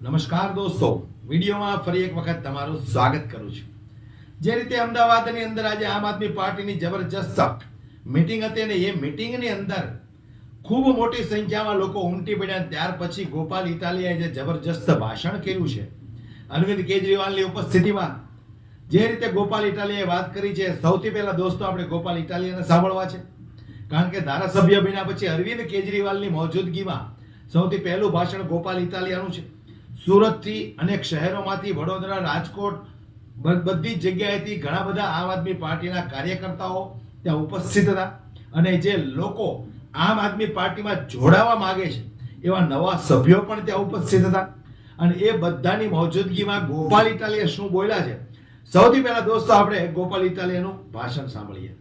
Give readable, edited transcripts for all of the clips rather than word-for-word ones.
નમસ્કાર દોસ્તો, વિડીયોમાં ફરી એક વખત તમારું સ્વાગત કરું છું। જે રીતે અમદાવાદની અંદર આજે આમ આદમી પાર્ટીની જબરજસ્ત મીટિંગ હતી અને એ મીટિંગની અંદર ખૂબ મોટી સંખ્યામાં લોકો ઉમટી પડ્યા। ત્યાર પછી ગોપાલ ઇટાલિયાએ જે જબરજસ્ત ભાષણ કર્યું છે અરવિંદ કેજરીવાલની ઉપસ્થિતિમાં, જે રીતે ગોપાલ ઇટાલિયાએ વાત કરી છે, સૌથી પહેલા દોસ્તો આપણે ગોપાલ ઇટાલિયાને સાંભળવા છે, કારણ કે ધારાસભ્ય બન્યા પછી અરવિંદ કેજરીવાલની મોજૂદગીમાં સૌથી પહેલું ભાષણ ગોપાલ ઇટાલિયાનું છે। સુરતથી અનેક શહેરોમાંથી, વડોદરા, રાજકોટ, બધી જ જગ્યાએથી ઘણા બધા આમ આદમી પાર્ટીના કાર્યકર્તાઓ ત્યાં ઉપસ્થિત હતા અને જે લોકો આમ આદમી પાર્ટીમાં જોડાવા માંગે છે એવા નવા સભ્યો પણ ત્યાં ઉપસ્થિત હતા અને એ બધાની મોજૂદગીમાં ગોપાલ ઇટાલિયા શું બોલ્યા છે, સૌથી પહેલા દોસ્તો આપણે ગોપાલ ઇટાલિયાનું ભાષણ સાંભળીએ।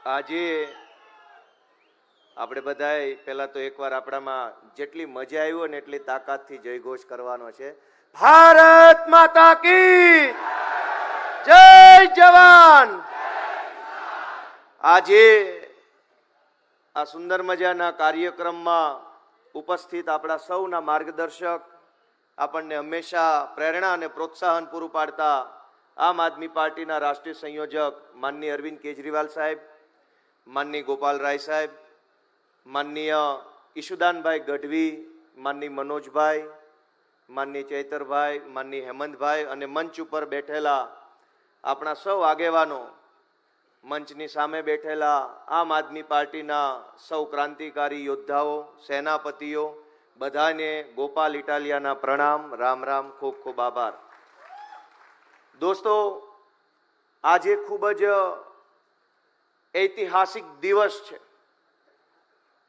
આજે આપણે બધાએ પહેલા તો એકવાર આપણામાં જેટલી મજા આવી હોય ને એટલી તાકાતથી જયઘોષ કરવાનો છે। ભારત માતા કી જય જવાન। આજે આ સુંદર મજાના કાર્યક્રમમાં ઉપસ્થિત આપણા સૌના માર્ગદર્શક, આપણને હંમેશા પ્રેરણા અને પ્રોત્સાહન પૂરું પાડતા આમ આદમી પાર્ટીના રાષ્ટ્રીય સંયોજક માનનીય અરવિંદ કેજરીવાલ સાહેબ, માનનીય ગોપાલ રાય સાહેબ, માનનીય ઈશુદાનભાઈ ગઢવી, માનનીય મનોજભાઈ, માનનીય ચૈતરભાઈ, માનનીય હેમંતભાઈ અને મંચ ઉપર બેઠેલા આપણા સૌ આગેવાનો, મંચની સામે બેઠેલા આમ આદમી પાર્ટીના સૌ ક્રાંતિકારી યોદ્ધાઓ, સેનાપતિઓ, બધાને ગોપાલ ઇટાલિયાના પ્રણામ, રામ રામ, ખૂબ ખૂબ આભાર। દોસ્તો, આજે ખૂબ જ ઐતિહાસિક દિવસ છે।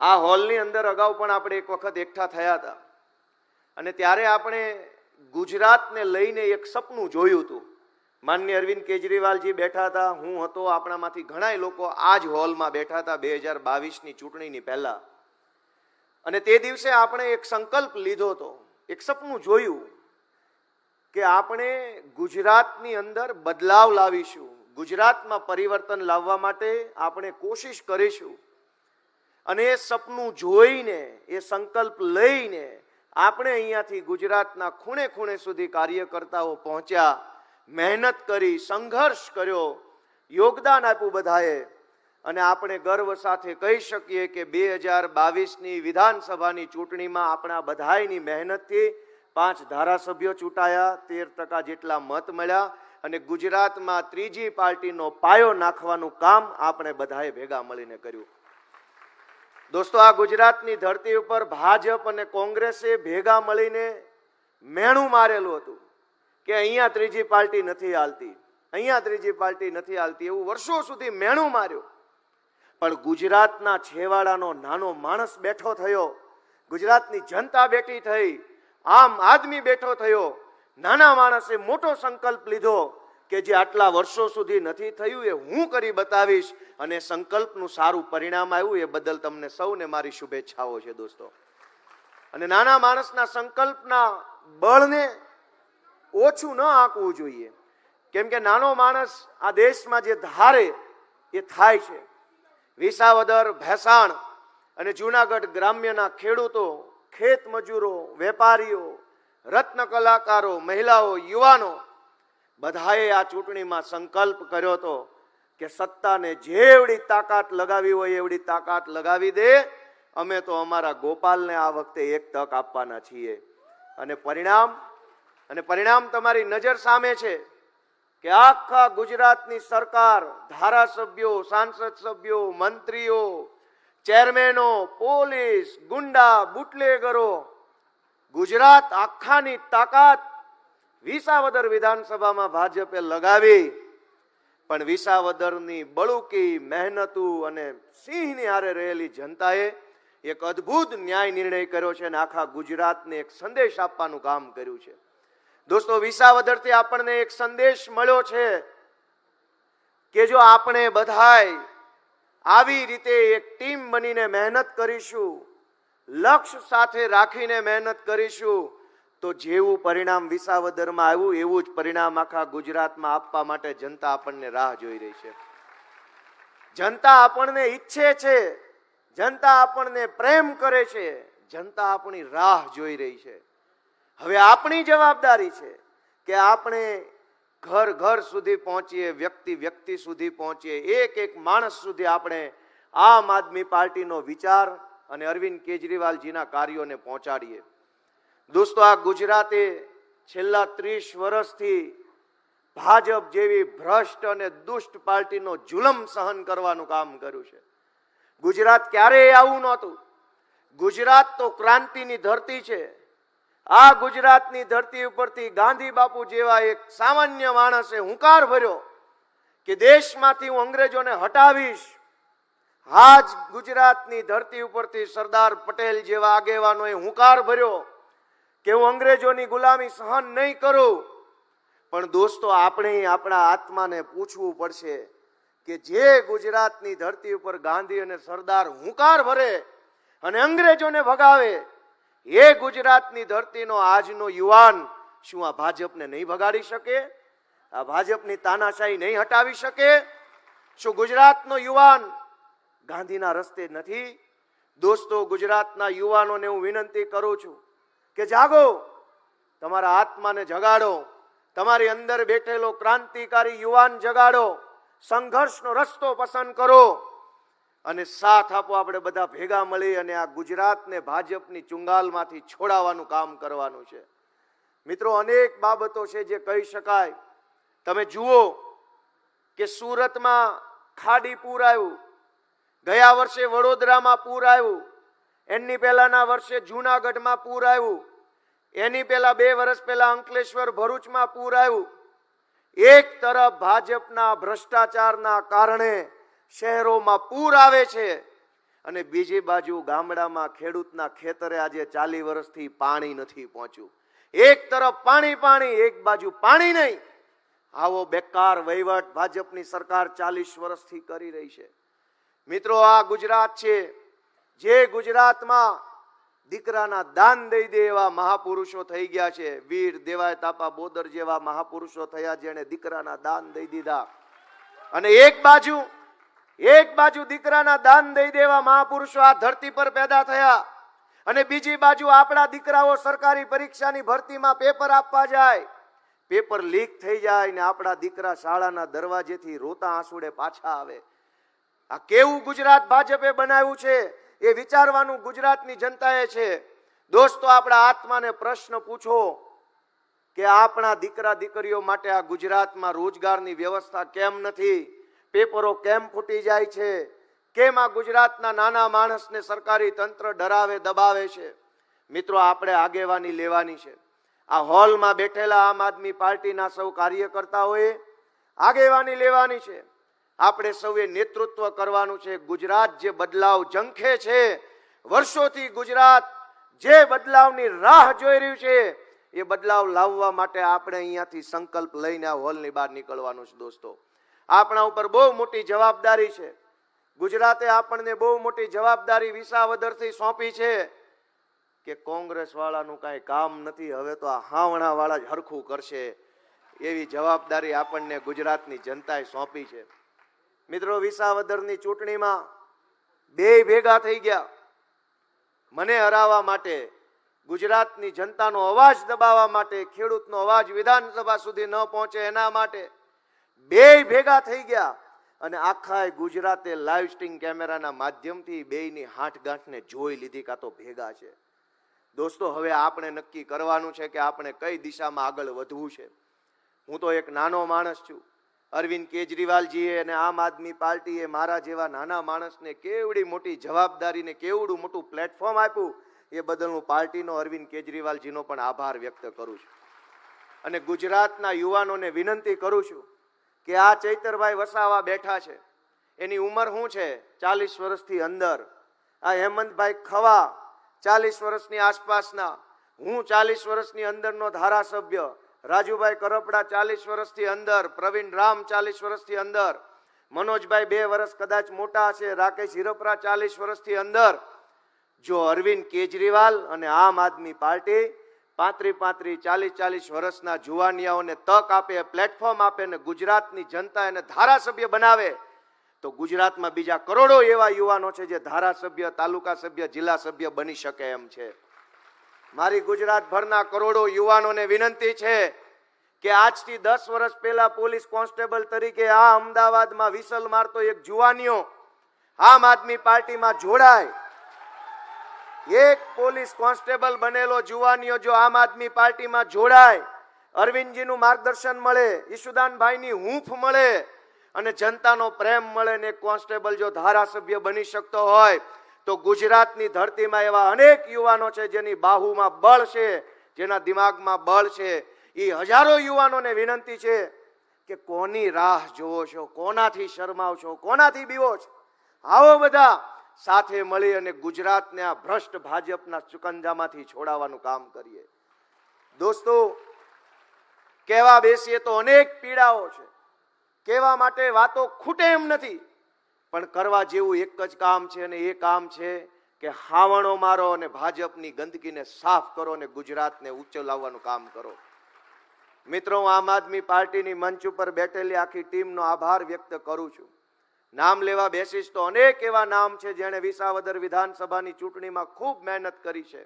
આ હોલની અંદર અગાઉ પણ આપણે એક વખત એકઠા થયા હતા અને ત્યારે આપણે ગુજરાતને લઈને એક સપનું જોયું હતું। માનનીય અરવિંદ કેજરીવાલજી બેઠા હતા, હું હતો, આપણામાંથી ઘણા લોકો આ જ હોલમાં બેઠા હતા 2022ની ચૂંટણીની પહેલા, અને તે દિવસે આપણે એક સંકલ્પ લીધો હતો, એક સપનું જોયું કે આપણે ગુજરાતની અંદર બદલાવ લાવીશું, ગુજરાતમાં પરિવર્તન લાવવા માટે આપણે કોશિશ કરીશું। અને એ સપનું જોઈને, એ સંકલ્પ લઈને આપણે અહીંયાથી ગુજરાતના ખૂણે ખૂણે સુધી કાર્યકર્તાઓ પહોંચ્યા, મહેનત કરી, સંઘર્ષ કર્યો, યોગદાન આપ્યું બધાએ, અને આપણે ગર્વ સાથે કહી શકીએ કે 2022ની વિધાનસભાની ચૂંટણીમાં આપણા બધાની મહેનતથી 5 ધારાસભ્યો ચૂંટાયા, 13% જેટલા મત મળ્યા અને ગુજરાતમાં ત્રીજી પાર્ટીનો પાયો નાખવાનું કામ આપણે બધાએ ભેગા મળીને કર્યું। દોસ્તો, આ ગુજરાતની ધરતી ઉપર ભાજપ અને કોંગ્રેસે ભેગા મળીને મેણું મારેલું હતું કે અહીંયા ત્રીજી પાર્ટી નથી હાલતી, અહીંયા ત્રીજી પાર્ટી નથી હાલતી, એવું વર્ષો સુધી મેણું માર્યું। પણ ગુજરાતના છેવાડાનો નાનો માણસ બેઠો થયો, ગુજરાતની જનતા બેઠી થઈ, આમ આદમી બેઠો થયો, નાના માણસે મોટો સંકલ્પ લીધો કે જે આટલા વર્ષો સુધી નથી થયું એ હું કરી બતાવીશ, અને સંકલ્પનું સારું પરિણામ આવ્યું, એ બદલ તમને સૌને મારી શુભેચ્છાઓ છે દોસ્તો। અને નાના માણસના સંકલ્પના બળને ઓછું ન આંકવું જોઈએ, કેમ કે નાનો માણસ આ દેશમાં જે ધારે એ થાય છે। વિસાવદર, ભેસાણ અને જૂનાગઢ ગ્રામ્યના ખેડૂતો, ખેત મજૂરો, વેપારીઓ, રત્ન કલાકારો, મહિલાઓ, યુવાનો બધાએ આ ચૂંટણીમાં સંકલ્પ કર્યો હતો કે સત્તાને જેવડી તાકાત લગાવી હોય એવડી તાકાત લગાવી દે, અમે તો અમારા ગોપાલને આ વખતે એક તક આપવાના છીએ। અને પરિણામ તમારી નજર સામે છે કે આખા ગુજરાતની સરકાર, ધારાસભ્યો, સાંસદ સભ્યો, મંત્રીઓ, ચેરમેનો, પોલીસ, ગુંડા, બુટલેગરો, ગુજરાત આખાની તાકાત વિસાવદર વિધાનસભામાં ભાજપે લગાવી। પણ વિસાવદરની બળુકી મહેનતુ અને સિંહની હારે રહેલી જનતાએ એક અદ્ભુત ન્યાય નિર્ણય કર્યો છે અને આખા ગુજરાતને એક સંદેશ આપવાનું કામ કર્યું છે। દોસ્તો, વિસાવદરથી આપણને એક સંદેશ મળ્યો છે કે જો આપણે બધાય આવી રીતે એક ટીમ બનીને મહેનત કરીશું, લક્ષ્ય સાથે રાખીને મહેનત કરીશું, તો જેવું પરિણામ વિસાવદરમાં આવ્યું એવું જ પરિણામ આખા ગુજરાતમાં આપવા માટે જનતા આપણને રાહ જોઈ રહી છે। જનતા આપણને ઈચ્છે છે, જનતા આપણને પ્રેમ કરે છે, જનતા આપણી રાહ જોઈ રહી છે. હવે આપણી જવાબદારી છે કે આપણે ઘર ઘર સુધી પહોંચીએ, વ્યક્તિ વ્યક્તિ સુધી પહોંચીએ, એક એક માણસ સુધી આપણે આમ આદમી પાર્ટીનો વિચાર અને અરવિંદ કેજરીવાલજીના કાર્યોને પહોંચાડીએ. દોસ્તો, આ ગુજરાતે છેલ્લા 30 વર્ષથી ભાજપ જેવી ભ્રષ્ટ અને દુષ્ટ પાર્ટીનો જુલમ સહન કરવાનું કામ કર્યું છે. ગુજરાત ક્યારેય આવું નહોતું. ગુજરાત તો ક્રાંતિની ધરતી છે. આ ગુજરાતની ધરતી ઉપરથી ગાંધી બાપુ જેવા એક સામાન્ય માણસે હુંકાર ભર્યો કે દેશમાંથી હું અંગ્રેજોને હટાવીશ. આ જ ગુજરાતની ધરતી ઉપરથી સરદાર પટેલ જેવા આગેવાનોએ હુંકાર ભર્યો કે હું અંગ્રેજોની ગુલામી સહન નહીં કરું. પણ દોસ્તો, આપણે આપણા આત્માને પૂછવું પડશે કે જે ગુજરાતની ધરતી ઉપર ગાંધી અને સરદાર હુંકાર ભરે અને અંગ્રેજોને ભગાવે, એ ગુજરાતની ધરતીનો આજનો યુવાન શું આ ભાજપને નહીં ભગાડી શકે? આ ભાજપની તાનાશાહી નહીં હટાવી શકે? શું ગુજરાતનો યુવાન ગાંધીના રસ્તે નથી? દોસ્તો, ગુજરાતના યુવાનોને હું વિનંતી કરું છું કે જાગો, તમારા આત્માને જગાડો, તમારી અંદર બેઠેલો ક્રાંતિકારી યુવાન જગાડો, સંઘર્ષનો રસ્તો પસંદ કરો અને સાથ આપો. આપણે બધા ભેગા મળી અને આ ગુજરાતને ભાજપની ચુંગાલમાંથી છોડાવવાનું કામ કરવાનું છે. મિત્રો, અનેક બાબતો છે જે કહી શકાય. તમે જુઓ કે સુરતમાં ખાડી પૂર આવ્યું, ગયા વર્ષે વડોદરામાં પૂર આવ્યું, એની પહેલાના વર્ષે જૂનાગઢમાં પૂર આવ્યું, એની પહેલા 2 વર્ષ પહેલા અંકલેશ્વર ભરૂચમાં પૂર આવ્યું. એક તરફ ભાજપના ભ્રષ્ટાચારના કારણે શહેરોમાં પૂર આવે છે અને બીજી બાજુ ગામડામાં ખેડૂતના ખેતરે આજે 40 વર્ષથી પાણી નથી પહોંચ્યું. એક તરફ પાણી પાણી, એક બાજુ પાણી નહીં. આવો બેકાર વહીવટ ભાજપની સરકાર 40 વર્ષથી કરી રહી છે. મિત્રો, આ ગુજરાત છે જે ગુજરાતમાં દીકરાના દાન દઈ દે એવા મહાપુરુષો થઈ ગયા છે. વીર દેવાય તાપા બોદર જેવા મહાપુરુષો થયા જેણે દીકરાના દાન દઈ દીધા. અને એક બાજુ દીકરાના દાન દઈ દેવા મહાપુરુષો આ ધરતી પર પેદા થયા અને બીજી બાજુ આપણા દીકરાઓ સરકારી પરીક્ષાની ભરતીમાં પેપર આપવા જાય, પેપર લીક થઈ જાય ને આપણા દીકરા શાળાના દરવાજેથી રોતા આંસુડે પાછા આવે. આ કેવું ગુજરાત ભાજપે બનાવ્યું છે એ વિચારવાનું ગુજરાતની જનતાએ છે. દોસ્તો, આપણા આત્માને પ્રશ્ન પૂછો કે આપણા દીકરા દીકરીઓ માટે આ ગુજરાતમાં રોજગારની વ્યવસ્થા કેમ નથી? પેપરો કેમ ફૂટી જાય છે? કેમ આ ગુજરાતના નાના માણસને સરકારી તંત્ર ડરાવે દબાવે છે? મિત્રો, આપણે આગેવાની લેવાની છે. આ હોલમાં બેઠેલા આમ આદમી પાર્ટીના સૌ કાર્યકર્તાઓએ આગેવાની લેવાની છે. આપણે સૌએ નેતૃત્વ કરવાનું છે. ગુજરાત જે બદલાવ ઝંખે છે, વર્ષોથી ગુજરાત જે બદલાવની રાહ જોઈ રહ્યું છે, એ બદલાવ લાવવા માટે આપણે અહીંયાથી સંકલ્પ લઈને આ હોલની બહાર નીકળવાનું છે. દોસ્તો, આપણા ઉપર બહુ મોટી જવાબદારી છે. ગુજરાતે આપણને બહુ મોટી જવાબદારી વિસાવદરથી સોંપી છે કે કોંગ્રેસ વાળાનું કાંઈ કામ નથી, હવે તો આ હાવણા વાળા જ હરખું કરશે, એવી જવાબદારી આપણને ગુજરાતની જનતાએ સોંપી છે. મિત્રો, વિસાવદરની ચૂંટણીમાં 2 ભેગા થઈ ગયા. મને હરાવવા માટે, ગુજરાતની જનતાનો અવાજ દબાવવા માટે, ખેડૂતનો અવાજ વિધાનસભા સુધી ન પહોંચે એના માટે 2 ભેગા થઈ ગયા અને આખા ગુજરાતે લાઈવ સ્ટ્રીમ કેમેરાના માધ્યમથી બેયની હાથગાંઠને જોઈ લીધી કાં તો ભેગા છે. દોસ્તો, હવે આપણે નક્કી કરવાનું છે કે આપણે કઈ દિશામાં આગળ વધવું છે. હું તો એક નાનો માણસ છું. અરવિંદ કેજરીવાલજીએ અને આમ આદમી પાર્ટીએ મારા જેવા નાના માણસને કેવડી મોટી જવાબદારીને કેવડું મોટું પ્લેટફોર્મ આપ્યું, એ બદલ હું પાર્ટીનો અરવિંદ કેજરીવાલજીનો પણ આભાર વ્યક્ત કરું છું. અને ગુજરાતના યુવાનોને વિનંતી કરું છું કે આ ચૈતરભાઈ વસાવા બેઠા છે, એની ઉંમર શું છે? 40 વર્ષથી અંદર. આ હેમંતભાઈ ખવા 40 વર્ષની આસપાસના, હું 40 વર્ષની અંદરનો ધારાસભ્ય, રાજુભાઈ કરપડા 40 વર્ષથી અંદર, પ્રવીણ રામ 40 વર્ષથી અંદર, મનોજભાઈ 2 વર્ષ કદાચ મોટા છે, રાકેશ હિરપરા 40 વર્ષથી અંદર. જો અરવિંદ કેજરીવાલ અને આમ આદમી પાર્ટી 35-40 વર્ષના જુવાનિયાઓને તક આપે, પ્લેટફોર્મ આપે ને ગુજરાતની જનતા એને ધારાસભ્ય બનાવે, તો ગુજરાતમાં બીજા કરોડો એવા યુવાનો છે જે ધારાસભ્ય, તાલુકા સભ્ય, જિલ્લા સભ્ય બની શકે એમ છે. મારી ગુજરાતભરના કરોડો યુવાનોને વિનંતી છે કે આજથી 10 વર્ષ પહેલા પોલીસ કોન્સ્ટેબલ તરીકે આ અમદાવાદમાં વિસલ મારતો એક જુવાનીઓ આમ આદમી પાર્ટીમાં જોડાય. એક પોલીસ કોન્સ્ટેબલ બનેલો જુવાનીઓ જો આમ આદમી પાર્ટીમાં જોડાય, અરવિંદજીનું માર્ગદર્શન મળે, ઈશુદાનભાઈની હૂંફ મળે અને જનતાનો પ્રેમ મળે ને કોન્સ્ટેબલ જો ધારાસભ્ય બની શકતો હોય તો ગુજરાતની ધરતીમાં એવા અનેક યુવાનો છે જેની બાહુમાં બળ છે, જેના દિમાગમાં બળ છે. એ હજારો યુવાનોને વિનંતી છે કે કોની રાહ જોવો છો, કોનાથી શરમાવ છો, કોનાથી બીવો છો? આવો બધા સાથે મળી અને ગુજરાતને આ ભ્રષ્ટ ભાજપના ચુકંજામાંથી છોડાવવાનું કામ કરીએ. દોસ્તો, કહેવા બેસીએ તો અનેક પીડાઓ છે, કહેવા માટે વાતો ખૂટે એમ નથી, પણ કરવા જેવું એક જ કામ છે અને એ કામ છે કે હાવણો મારો અને ભાજપની ગંદકીને સાફ કરો અને ગુજરાતને ઊંચો લાવવાનું કામ કરો. મિત્રો, હું આમ આદમી પાર્ટીની મંચ ઉપર બેઠેલી આખી ટીમનો આભાર વ્યક્ત કરું છું. નામ લેવા બેસીશ તો અનેક એવા નામ છે જેણે વિસાવદર વિધાનસભાની ચૂંટણીમાં ખૂબ મહેનત કરી છે.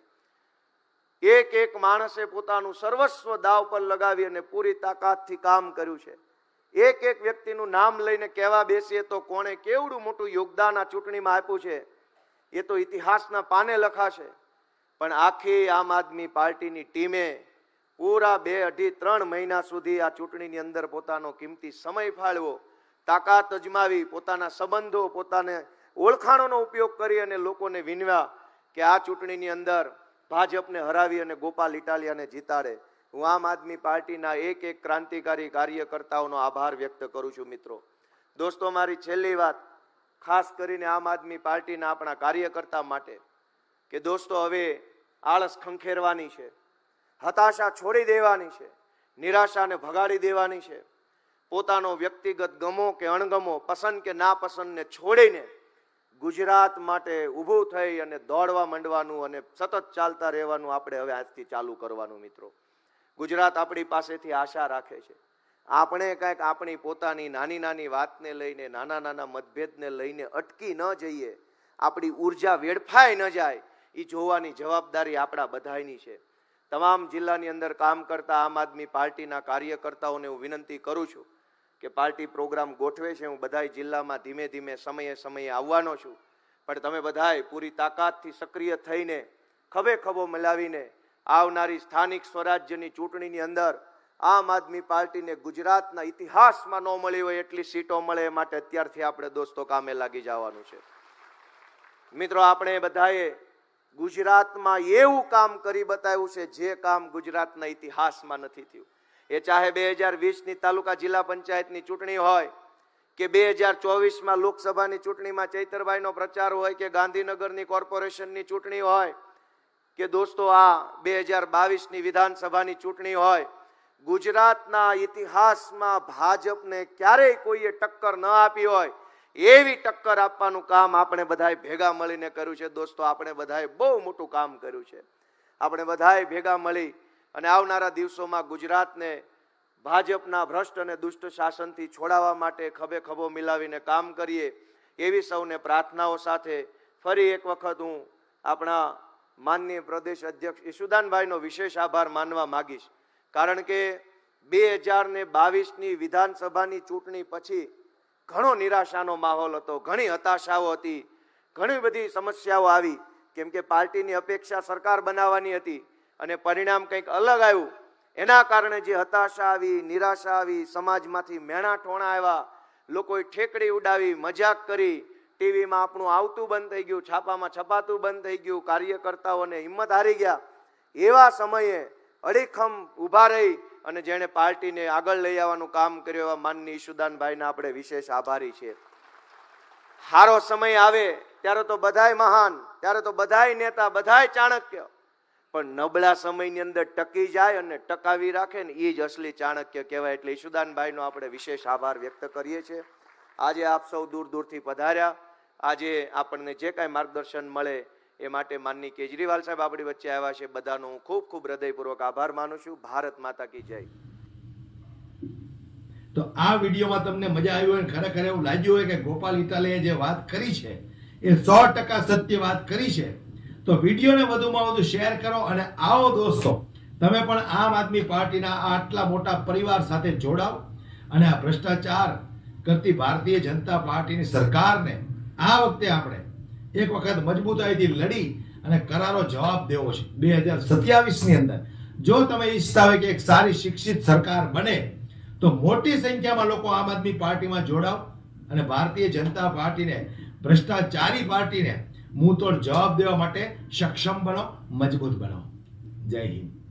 એક એક માણસે પોતાનું સર્વસ્વ દાવ પર લગાવી અને પૂરી તાકાતથી કામ કર્યું છે. એક એક વ્યક્તિનું નામ લઈને કહેવા બેસીએ તો કોણે કેવડું મોટું યોગદાન આ ચૂંટણીમાં આપ્યું છે એ તો ઇતિહાસના પાને લખાશે. પણ આખી આમ આદમી પાર્ટીની ટીમે પૂરા 2, 2.5, 3 મહિના સુધી આ ચૂંટણીની અંદર પોતાનો કિંમતી સમય ફાળવ્યો, તાકાત અજમાવી, પોતાના સંબંધો, પોતાને ઓળખાણોનો ઉપયોગ કરી અને લોકોને વિનવ્યા કે આ ચૂંટણીની અંદર ભાજપને હરાવી અને ગોપાલ ઇટાલિયાને જીતાડે. હું આમ આદમી પાર્ટીના એક એક ક્રાંતિકારી કાર્યકર્તાઓનો આભાર વ્યક્ત કરું છું. મિત્રો, દોસ્તો, મારી છેલ્લી વાત ખાસ કરીને આમ આદમી પાર્ટીના આપણા કાર્યકર્તા માટે કે દોસ્તો, હવે આળસ ખંખેરવાની છે, હતાશા છોડી દેવાની છે, નિરાશાને ભગાડી દેવાની છે. પોતાનો વ્યક્તિગત ગમો કે અણગમો, પસંદ કે નાપસંદને છોડીને ગુજરાત માટે ઊભું થઈ અને દોડવા માંડવાનું અને સતત ચાલતા રહેવાનું આપણે હવે આજથી ચાલુ કરવાનું. મિત્રો, ગુજરાત આપણી પાસેથી આશા રાખે છે. આપણે કંઈક આપણી પોતાની નાની નાની વાતને લઈને, નાના નાના મતભેદને લઈને અટકી ન જઈએ, આપણી ઉર્જા વેડફાઈ ન જાય, એ જોવાની જવાબદારી આપણા બધાની છે. તમામ જિલ્લાની અંદર કામ કરતા આમ આદમી પાર્ટીના કાર્યકર્તાઓને હું વિનંતી કરું છું કે પાર્ટી પ્રોગ્રામ ગોઠવે છે, હું બધા જિલ્લામાં ધીમે ધીમે સમયે સમયે આવવાનો છું, પણ તમે બધાએ પૂરી તાકાતથી સક્રિય થઈને ખભે ખભો મિલાવીને આવનારી સ્થાનિક સ્વરાજ્યની ચૂંટણીની અંદર આમ આદમી પાર્ટીને ગુજરાતના ઇતિહાસમાં ન મળી હોય એટલી સીટો મળે એ માટે અત્યારથી આપણે દોસ્તો કામે લાગી જવાનું છે. મિત્રો, આપણે બધાએ ગુજરાતમાં એવું કામ કરી બતાવ્યું છે જે કામ ગુજરાતના ઇતિહાસમાં નથી થયું. એ ચાહે 2020ની તાલુકા જિલ્લા પંચાયતની ચૂંટણી હોય કે 2024માં લોકસભાની ચૂંટણીમાં ચૈતરભાઈનો પ્રચાર હોય કે ગાંધીનગરની કોર્પોરેશનની ચૂંટણી હોય કે દોસ્તો આ 2022ની વિધાનસભાની ચૂંટણી હોય, ગુજરાતના ઇતિહાસમાં ભાજપને ક્યારેય કોઈએ ટક્કર ન આપી હોય એવી ટક્કર આપવાનું કામ આપણે બધાએ ભેગા મળીને કર્યું છે. દોસ્તો, આપણે બધાએ બહુ મોટું કામ કર્યું છે. આપણે બધાએ ભેગા મળી અને આવનારા દિવસોમાં ગુજરાતને ભાજપના ભ્રષ્ટ અને દુષ્ટ શાસનથી છોડાવવા માટે ખભે ખભો મિલાવીને કામ કરીએ એવી સૌને પ્રાર્થનાઓ સાથે ફરી એક વખત હું આપણા માનનીય પ્રદેશ અધ્યક્ષ ઈશુદાનભાઈનો વિશેષ આભાર માનવા માંગીશ. કારણ કે 2022ની વિધાનસભાની ચૂંટણી પછી ઘણો નિરાશાનો માહોલ હતો, ઘણી હતાશાઓ હતી, ઘણી બધી સમસ્યાઓ આવી, કેમ કે પાર્ટીની અપેક્ષા સરકાર બનાવવાની હતી અને પરિણામ કંઈક અલગ આવ્યું. એના કારણે જે હતાશા આવી, નિરાશા આવી, સમાજમાંથી મેણા ટોણા આવ્યા, લોકોએ ઠેકડી ઉડાવી, મજાક કરી, ટીવીમાં આપણું આવતું બંધ થઈ ગયું, છાપામાં છપાતું બંધ થઈ ગયું, કાર્યકર્તાઓને હિંમત હારી ગયા. એવા સમયે અડીખમ ઊભા રહી અને જેણે પાર્ટીને આગળ લઈ આવવાનું કામ કર્યું એવા માનનીય ઈશુદાનભાઈના આપણે વિશેષ આભારી છીએ. સારો સમય આવે ત્યારે તો બધાય મહાન, ત્યારે તો બધાય નેતા, બધાય ચાણક્ય, પણ નબળા સમયની અંદર ટકી જાય અને ટકાવી રાખે ને એ જ અસલી ચાણક્ય કહેવાય. એટલે ઈશુદાનભાઈનો આપણે વિશેષ આભાર વ્યક્ત કરીએ છીએ. આજે આપ સૌ દૂર દૂરથી પધાર્યા, આજે આપણને જે કાંઈ માર્ગદર્શન મળે એ માટે માનની કેજરીવાલ સાહેબ આપણી વચ્ચે આવ્યા છે, બધાનો હું ખૂબ ખૂબ હૃદયપૂર્વક આભાર માનું છું. ભારત માતા કી જય. તો આ વિડીયોમાં તમને મજા આવી હોય, ખરેખર એવું લાગ્યું હોય કે ગોપાલ ઇટાલીએ જે વાત કરી છે એ 100% સત્ય વાત કરી છે, તો વિડીયોને વધુમાં વધુ શેર કરો. અને આવો દોસ્તો, તમે પણ આમ આદમી પાર્ટીના આટલા મોટા પરિવાર સાથે જોડાઓ અને આ ભ્રષ્ટાચાર કરતી ભારતીય જનતા પાર્ટીની સરકારને આ વખતે આપણે એક વખત મજબૂતાઈથી લડી અને કરારો જવાબ દેવો છે 2027ની અંદર. જો તમે ઈચ્છતા હોય કે એક સારી શિક્ષિત સરકાર બને, તો મોટી સંખ્યામાં લોકો આમ આદમી પાર્ટીમાં જોડાઓ અને ભારતીય જનતા પાર્ટીને, ભ્રષ્ટાચારી પાર્ટીને મુંહતોડ જવાબ દેવા માટે સક્ષમ બનો, મજબૂત બનો. જય હિન્દ.